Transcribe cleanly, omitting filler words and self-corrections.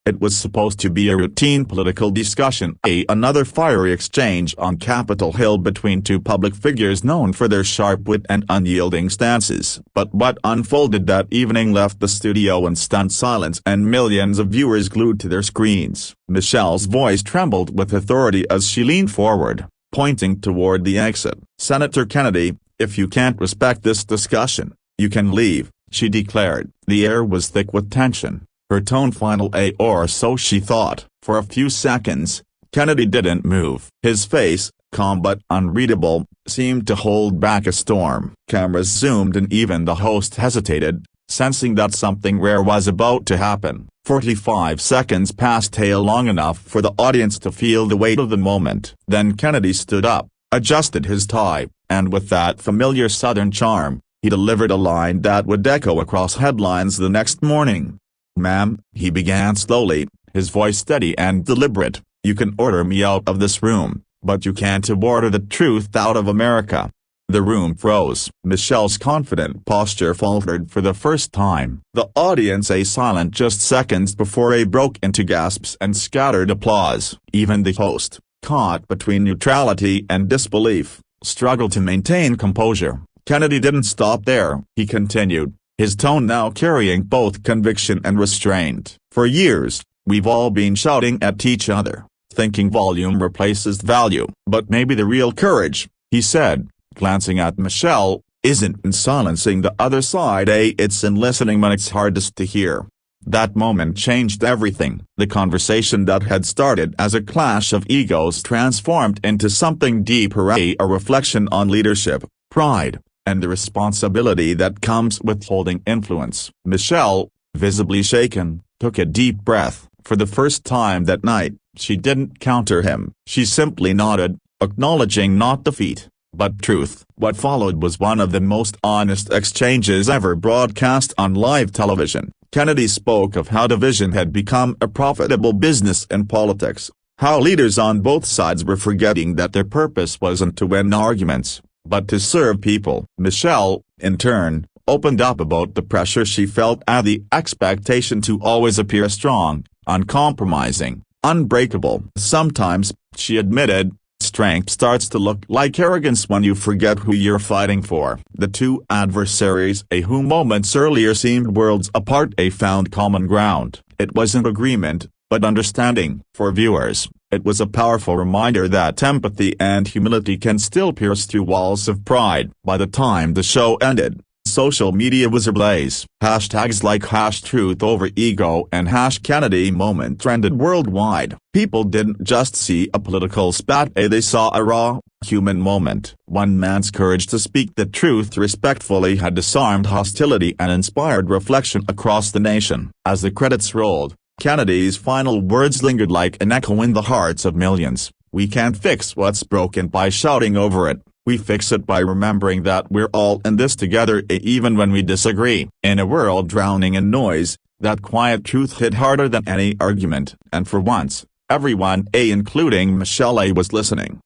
It was supposed to be a routine political discussion, another fiery exchange on Capitol Hill between two public figures known for their sharp wit and unyielding stances. But what unfolded that evening left the studio in stunned silence and millions of viewers glued to their screens. Michelle's voice trembled with authority as she leaned forward, pointing toward the exit. "Senator Kennedy, if you can't respect this discussion, you can leave," she declared. The air was thick with tension, her tone final, or so she thought. For a few seconds, Kennedy didn't move. His face, calm but unreadable, seemed to hold back a storm. Cameras zoomed and even the host hesitated, sensing that something rare was about to happen. 45 seconds passed, long enough for the audience to feel the weight of the moment. Then Kennedy stood up, adjusted his tie, and with that familiar Southern charm, he delivered a line that would echo across headlines the next morning. "Ma'am," he began slowly, his voice steady and deliberate, "you can order me out of this room, but you can't order the truth out of America." The room froze. Michelle's confident posture faltered for the first time. The audience silent just seconds before broke into gasps and scattered applause. Even the host, caught between neutrality and disbelief, struggled to maintain composure. Kennedy didn't stop there. He continued, his tone now carrying both conviction and restraint. "For years, we've all been shouting at each other, thinking volume replaces value. But maybe the real courage," he said, glancing at Michelle, "isn't in silencing the other side, it's in listening when it's hardest to hear." That moment changed everything. The conversation that had started as a clash of egos transformed into something deeper, a reflection on leadership, pride, and the responsibility that comes with holding influence. Michelle, visibly shaken, took a deep breath. For the first time that night, she didn't counter him. She simply nodded, acknowledging not defeat, but truth. What followed was one of the most honest exchanges ever broadcast on live television. Kennedy spoke of how division had become a profitable business in politics, how leaders on both sides were forgetting that their purpose wasn't to win arguments, but to serve people. Michelle, in turn, opened up about the pressure she felt and the expectation to always appear strong, uncompromising, unbreakable. "Sometimes," she admitted, "strength starts to look like arrogance when you forget who you're fighting for." The two adversaries, who moments earlier seemed worlds apart, found common ground. It wasn't agreement, but understanding. For viewers, it was a powerful reminder that empathy and humility can still pierce through walls of pride. By the time the show ended, social media was ablaze. Hashtags like #TruthOverEgo and #KennedyMoment trended worldwide. People didn't just see a political spat, they saw a raw, human moment. One man's courage to speak the truth respectfully had disarmed hostility and inspired reflection across the nation. As the credits rolled, Kennedy's final words lingered like an echo in the hearts of millions. "We can't fix what's broken by shouting over it. We fix it by remembering that we're all in this together, even when we disagree." In a world drowning in noise, that quiet truth hit harder than any argument. And for once, everyone, including Michelle, was listening.